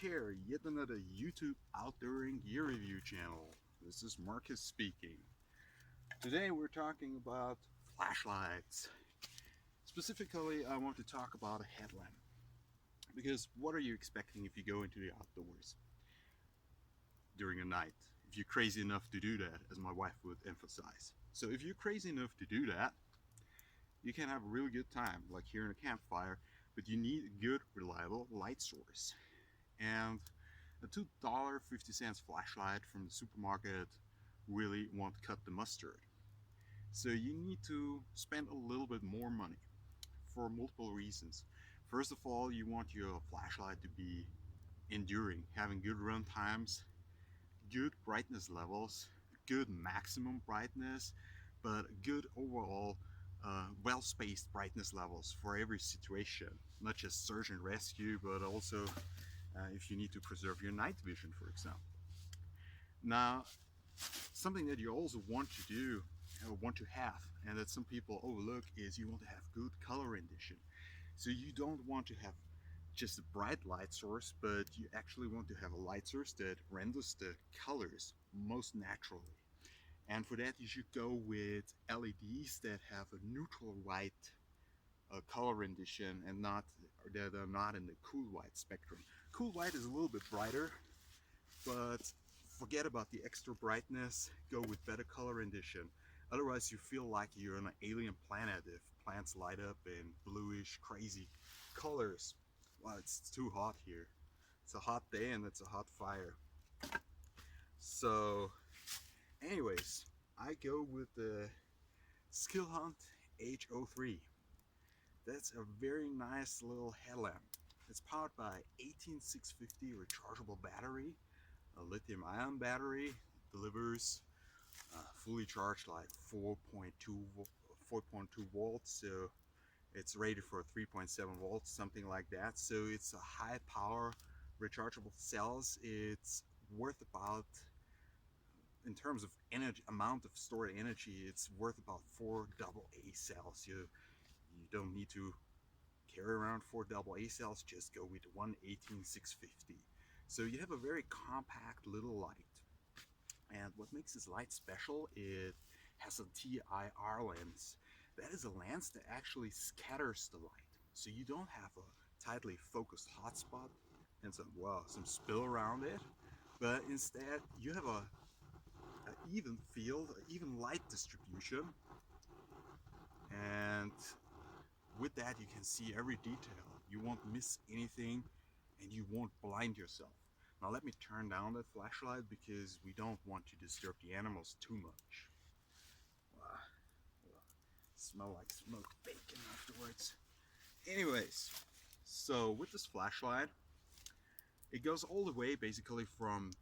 here, yet another YouTube outdoor and gear review channel. This is Marcus speaking. Today we're talking about flashlights. Specifically, I want to talk about a headlamp. Because what are you expecting if you go into the outdoors during a night? If you're crazy enough to do that, as my wife would emphasize. So if you're crazy enough to do that, you can have a really good time, like here in a campfire, but you need a good, reliable light source. And a $2.50 flashlight from the supermarket really won't cut the mustard. So you need to spend a little bit more money for multiple reasons. First of all, you want your flashlight to be enduring, having good run times, good brightness levels, good maximum brightness, but good overall well-spaced brightness levels for every situation, not just search and rescue, but also if you need to preserve your night vision, for example. Now, something that you also want to do, or want to have, and that some people overlook, is you want to have good color rendition. So you don't want to have just a bright light source, but you actually want to have a light source that renders the colors most naturally. And for that you should go with LEDs that have a neutral white color rendition and that are not in the cool white spectrum. Cool white is a little bit brighter, but forget about the extra brightness, go with better color rendition. Otherwise you feel like you're on an alien planet if plants light up in bluish, crazy colors. Wow, it's too hot here. It's a hot day and it's a hot fire. So anyways, I go with the Skilhunt H03. That's a very nice little headlamp. It's powered by 18650 rechargeable battery, a lithium ion battery. Delivers fully charged like 4.2 volts, so it's rated for 3.7 volts, something like that. So it's a high power rechargeable cells. It's worth about, in terms of energy, amount of stored energy, it's worth about 4 AA cells. You don't need to carry around 4 AA cells, just go with one 18650. So you have a very compact little light. And what makes this light special, it has a TIR lens. That is a lens that actually scatters the light. So you don't have a tightly focused hotspot and some spill around it, but instead you have an even field, even light distribution, and with that you can see every detail. You won't miss anything and you won't blind yourself. Now let me turn down that flashlight because we don't want to disturb the animals too much. Smell like smoked bacon afterwards. Anyways, so with this flashlight, it goes all the way basically from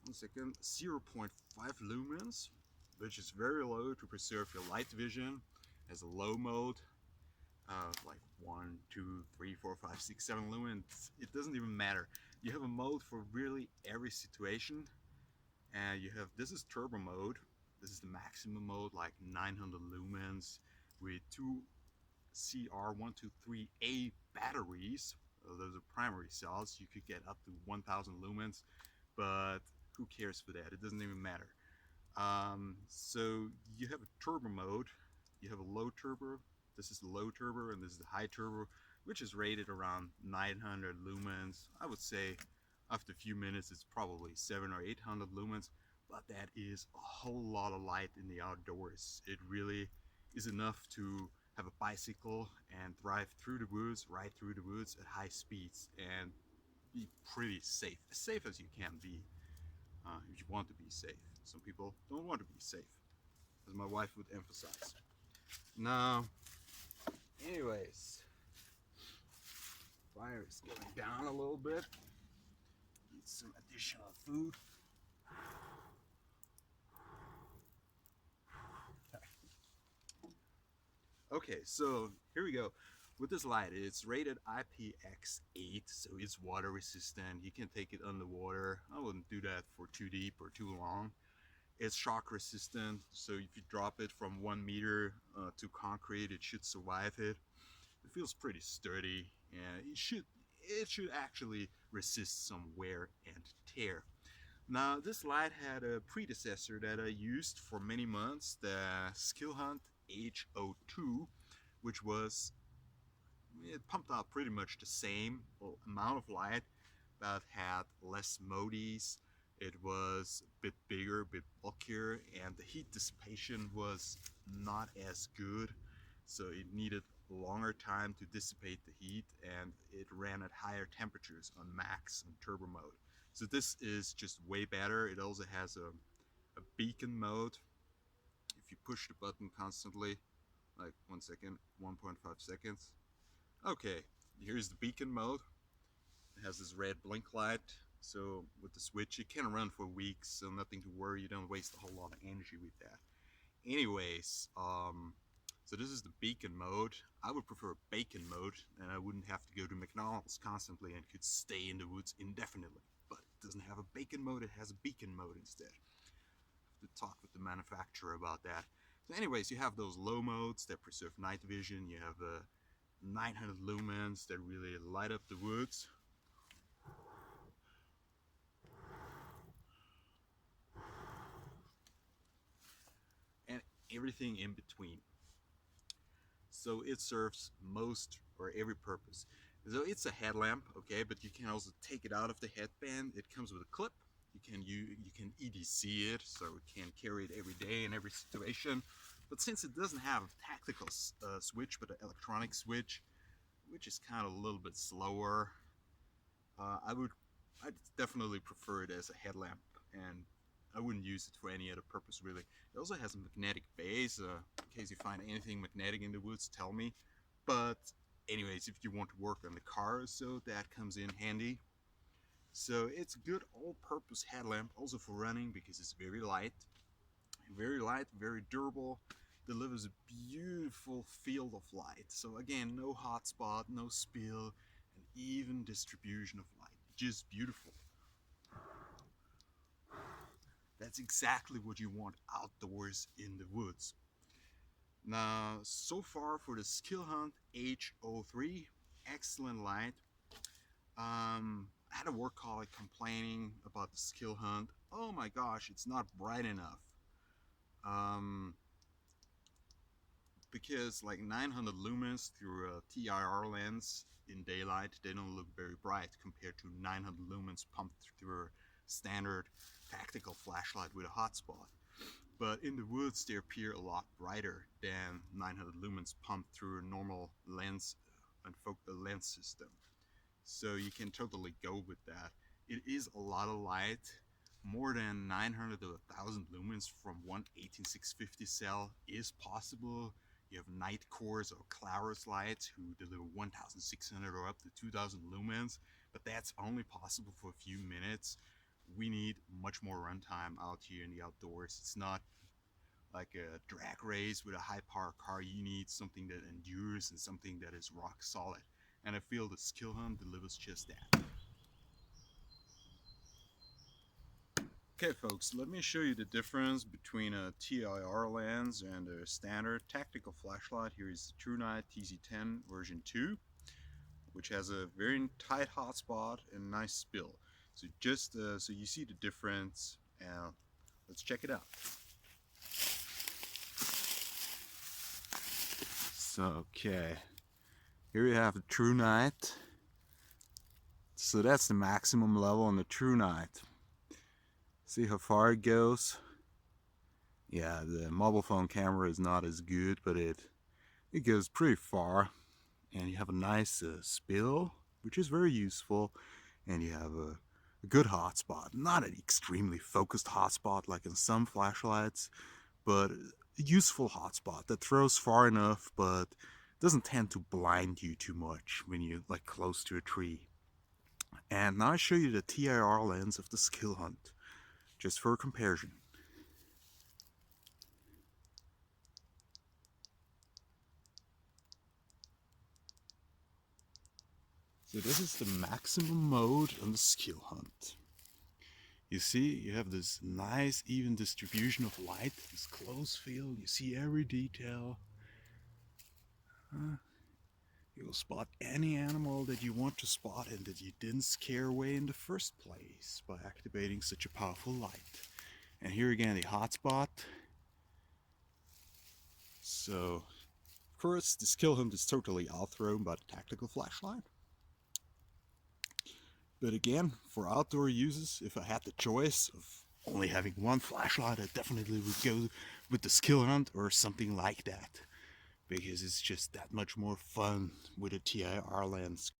0.5 lumens, which is very low to preserve your light vision, as a low mode, like 1, 2, 3, 4, 5, 6, 7 lumens. It doesn't even matter. You have a mode for really every situation, and you have, this is turbo mode. This is the maximum mode, like 900 lumens with 2 CR123A batteries. Those are primary cells. You could get up to 1000 lumens, but who cares for that? It doesn't even matter. So you have a turbo mode, you have a low turbo. This is the low turbo, and this is the high turbo, which is rated around 900 lumens. I would say after a few minutes it's probably 700 or 800 lumens, but that is a whole lot of light in the outdoors. It really is enough to have a bicycle and drive through the woods, right through the woods at high speeds, and be pretty safe, as safe as you can be, if you want to be safe. Some people don't want to be safe, as my wife would emphasize. Now, anyways, fire is going down a little bit. Need some additional food. Okay, so here we go. With this light, it's rated IPX8, so it's water resistant. You can take it underwater. I wouldn't do that for too deep or too long. It's shock resistant, so if you drop it from 1 meter to concrete, it should survive it. It feels pretty sturdy, and it should actually resist some wear and tear. Now, this light had a predecessor that I used for many months, the Skilhunt H02, which was, it pumped out pretty much the same amount of light, but had less MODIs. It was a bit bigger, a bit bulkier, and the heat dissipation was not as good. So it needed longer time to dissipate the heat, and it ran at higher temperatures on max and turbo mode. So this is just way better. It also has a beacon mode. If you push the button constantly, like 1 second, 1.5 seconds. Okay, here's the beacon mode. It has this red blink light. So with the switch, it can run for weeks, so nothing to worry. You don't waste a whole lot of energy with that. Anyways, so this is the beacon mode. I would prefer bacon mode, and I wouldn't have to go to McDonald's constantly and could stay in the woods indefinitely. But it doesn't have a bacon mode, it has a beacon mode instead. I have to talk with the manufacturer about that. So anyways, you have those low modes that preserve night vision. You have 900 lumens that really light up the woods. And everything in between. So it serves most or every purpose. So it's a headlamp, okay, but you can also take it out of the headband. It comes with a clip. You can EDC it, so it can carry it every day in every situation. But since it doesn't have a tactical switch, but an electronic switch, which is kind of a little bit slower, I'd definitely prefer it as a headlamp, and I wouldn't use it for any other purpose really. It also has a magnetic base. In case you find anything magnetic in the woods, tell me. But anyways, if you want to work on the car, so that comes in handy. So it's a good all-purpose headlamp, also for running, because it's very light, very durable, delivers a beautiful field of light. So again, no hot spot, no spill, an even distribution of light, just beautiful. That's exactly what you want outdoors in the woods. Now, so far for the Skilhunt H03, excellent light. I had a work colleague complaining about the Skilhunt. Oh my gosh, it's not bright enough. Because like 900 lumens through a TIR lens in daylight, they don't look very bright compared to 900 lumens pumped through a standard tactical flashlight with a hotspot. But in the woods, they appear a lot brighter than 900 lumens pumped through a normal lens and lens system. So you can totally go with that. It is a lot of light, more than 900 to 1000 lumens from one 18650 cell is possible. You have Nightcores or Clarus lights who deliver 1600 or up to 2000 lumens, but that's only possible for a few minutes. We need much more runtime out here in the outdoors. It's not like a drag race with a high power car. You need something that endures and something that is rock solid. And I feel the Skilhunt delivers just that. Okay folks, let me show you the difference between a TIR lens and a standard tactical flashlight. Here is the TrueNight TZ10 version 2, which has a very tight hotspot and nice spill. So just so you see the difference, let's check it out. So okay, here you have the TrueNight. So that's the maximum level on the TrueNight. See how far it goes? Yeah, the mobile phone camera is not as good, but it goes pretty far. And you have a nice spill, which is very useful. And you have a good hotspot. Not an extremely focused hotspot like in some flashlights, but a useful hotspot that throws far enough, but doesn't tend to blind you too much when you're like close to a tree. And now I show you the TIR lens of the Skilhunt, just for a comparison. So this is the maximum mode on the Skilhunt. You see, you have this nice even distribution of light, this close field, you see every detail. You'll spot any animal that you want to spot and that you didn't scare away in the first place by activating such a powerful light. And here again, the hotspot. So, of course, the Skilhunt is totally outthrown by the tactical flashlight. But again, for outdoor uses, if I had the choice of only having one flashlight, I definitely would go with the Skilhunt or something like that, because it's just that much more fun with a TIR lens